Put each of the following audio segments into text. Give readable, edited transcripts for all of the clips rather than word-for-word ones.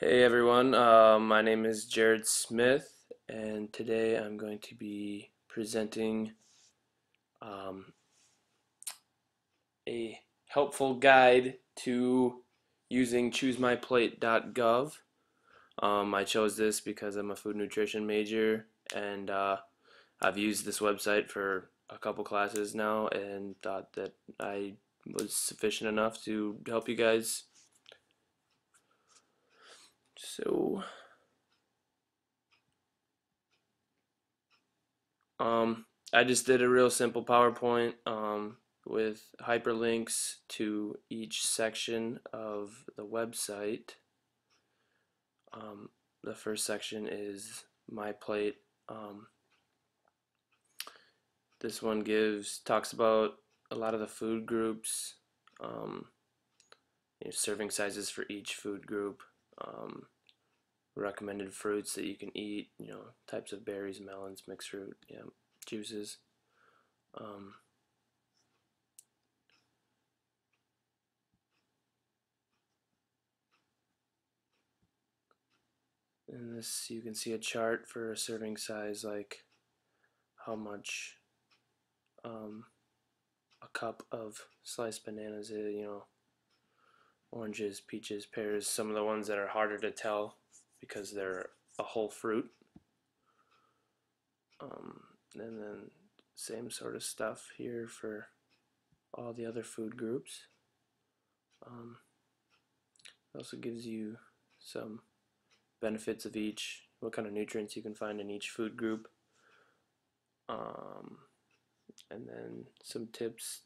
Hey everyone, my name is Jared Smith, and today I'm going to be presenting um, a helpful guide to using Choosemyplate.gov. I chose this because I'm a food nutrition major, and I've used this website for a couple classes now, and thought that I was sufficient enough to help you guys. So, Um, I just did a real simple PowerPoint with hyperlinks to each section of the website. Um, the first section is My Plate. Um, this one talks about a lot of the food groups, um, serving sizes for each food group, recommended fruits that you can eat, types of berries, melons, mixed fruit, juices. Um, In this, you can see a chart for a serving size, like how much a cup of sliced bananas is, oranges, peaches, pears, some of the ones that are harder to tell because they're a whole fruit. Um, and then same sort of stuff here for all the other food groups. It also gives you some benefits of each, what kind of nutrients you can find in each food group. Um, and then some tips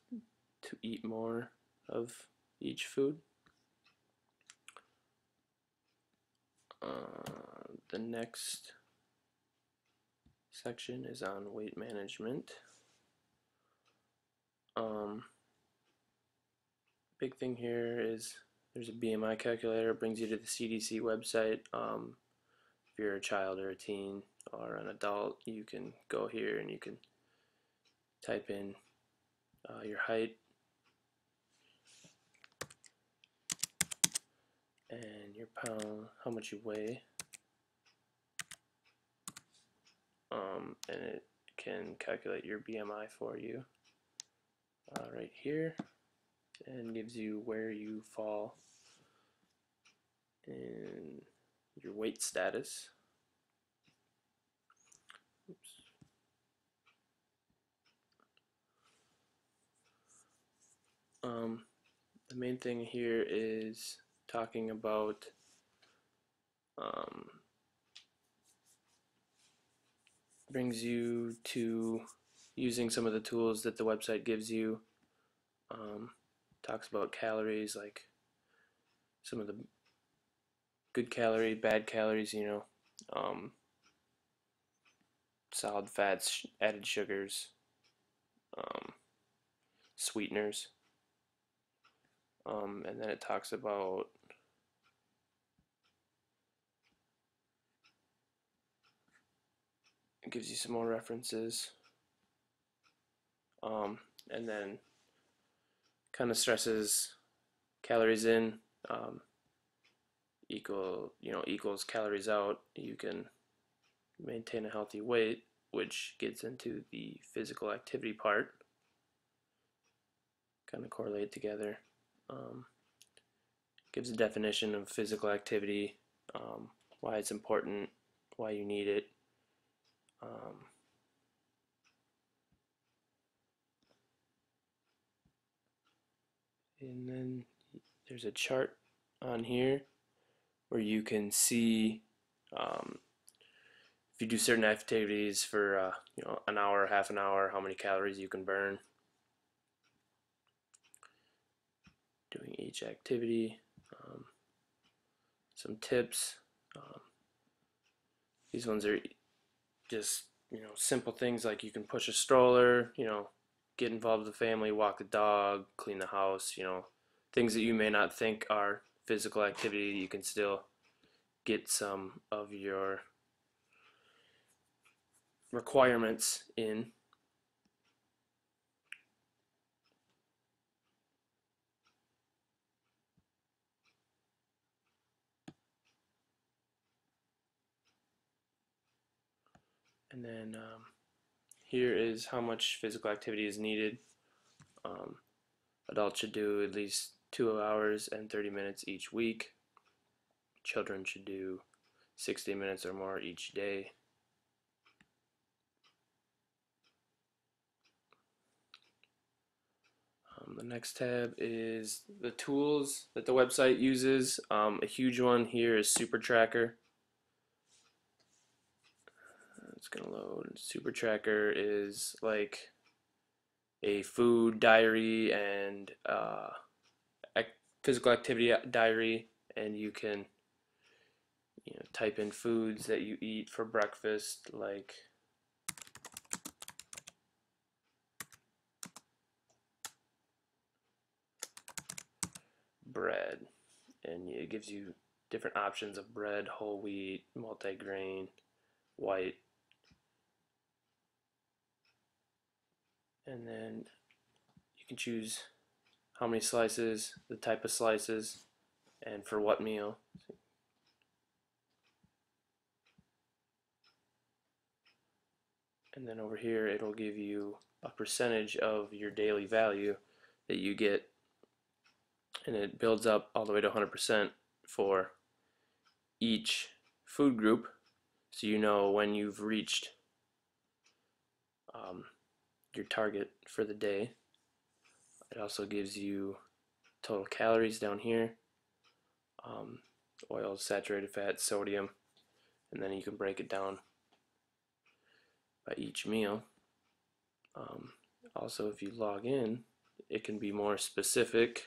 to eat more of each food. The next section is on weight management. Big thing here is there's a BMI calculator. It brings you to the CDC website. If you're a child or a teen or an adult, you can go here and you can type in your height and your pound, how much you weigh, and it can calculate your BMI for you right here, and gives you where you fall in your weight status. Oops. The main thing here is talking about brings you to using some of the tools that the website gives you. Talks about calories, like some of the good calorie, bad calories, solid fats, added sugars, um, sweeteners. And then it talks about it gives you some more references, and then kind of stresses calories in equals calories out. You can maintain a healthy weight, which gets into the physical activity part, kind of correlate together. Um, Gives a definition of physical activity, why it's important, why you need it. Um, and then there's a chart on here where you can see if you do certain activities for an hour, half an hour, how many calories you can burn doing each activity. Some tips. Um, these ones are just simple things like you can push a stroller, get involved with the family, walk the dog, clean the house, things that you may not think are physical activity. You can still get some of your requirements in. And then here is how much physical activity is needed. Um, Adults should do at least 2 hours and 30 minutes each week. Children should do 60 minutes or more each day. The next tab is the tools that the website uses. A huge one here is Super Tracker. It's gonna load. Super Tracker is like a food diary and physical activity diary, and you can type in foods that you eat for breakfast, like bread, and it gives you different options of bread: whole wheat, multigrain, white, and then you can choose how many slices, the type of slices, and for what meal. And then over here it'll give you a percentage of your daily value that you get, and it builds up all the way to 100% for each food group, so you know when you've reached your target for the day. It also gives you total calories down here, oils, saturated fat, sodium, and then you can break it down by each meal. Also, if you log in, it can be more specific.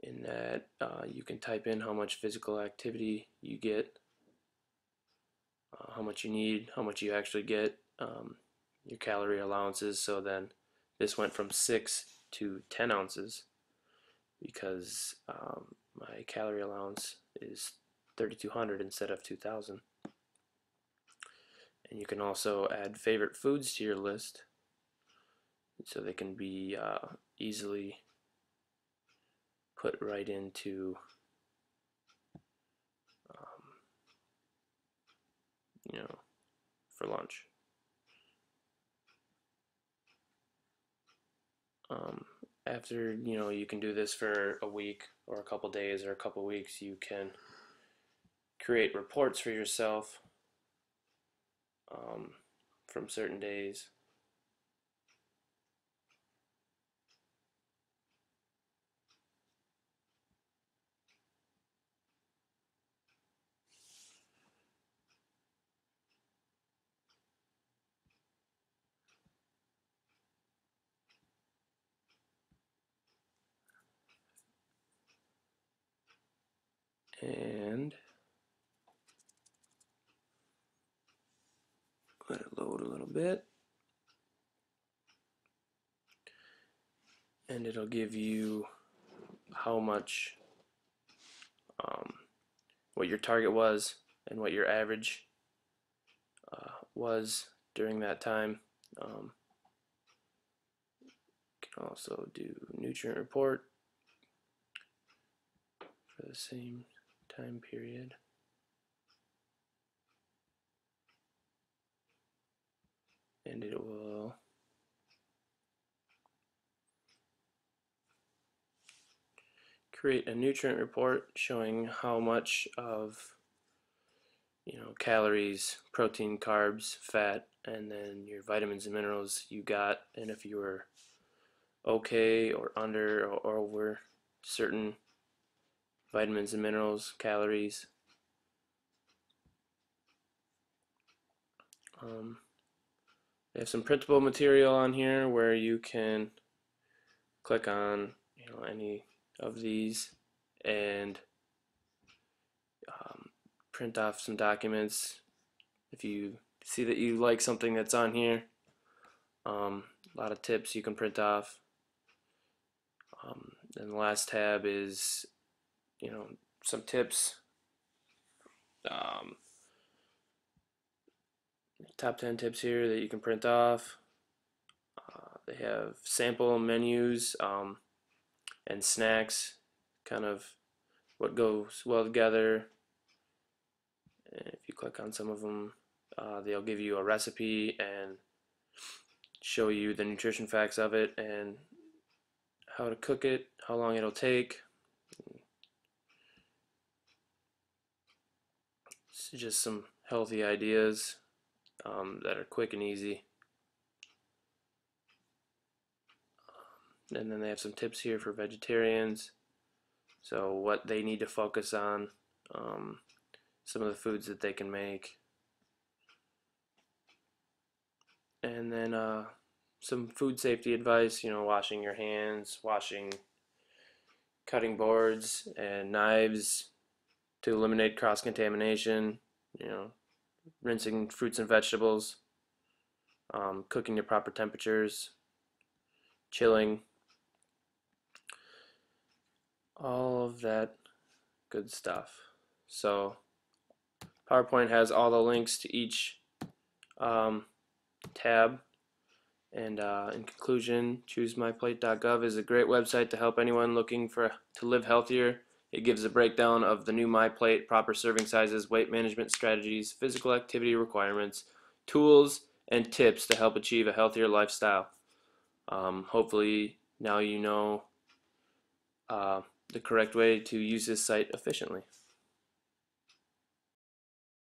In that you can type in how much physical activity you get, how much you need, how much you actually get, your calorie allowances. So then this went from 6 to 10 ounces because my calorie allowance is 3,200 instead of 2,000. And you can also add favorite foods to your list so they can be easily put right into for lunch. After you can do this for a week or a couple days or a couple weeks, you can create reports for yourself from certain days. And let it load a little bit, and it'll give you how much what your target was and what your average was during that time. You can also do nutrient report for the same time period. And it will create a nutrient report showing how much of calories, protein, carbs, fat, and then your vitamins and minerals you got, and if you were okay or under or over certain vitamins and minerals, calories. They have some printable material on here where you can click on any of these and print off some documents if you see that you like something that's on here. A lot of tips you can print off. Then the last tab is some tips, top 10 tips here that you can print off. They have sample menus and snacks, kind of what goes well together. And if you click on some of them, they'll give you a recipe and show you the nutrition facts of it and how to cook it, how long it'll take. It's just some healthy ideas that are quick and easy. And then they have some tips here for vegetarians. So what they need to focus on, some of the foods that they can make, and then some food safety advice. Washing your hands, washing cutting boards and knives to eliminate cross-contamination. Rinsing fruits and vegetables, cooking at proper temperatures, chilling, all of that good stuff. So PowerPoint has all the links to each tab. And in conclusion, Choosemyplate.gov is a great website to help anyone looking to live healthier. It gives a breakdown of the new MyPlate, proper serving sizes, weight management strategies, physical activity requirements, tools, and tips to help achieve a healthier lifestyle. Hopefully now you know the correct way to use this site efficiently.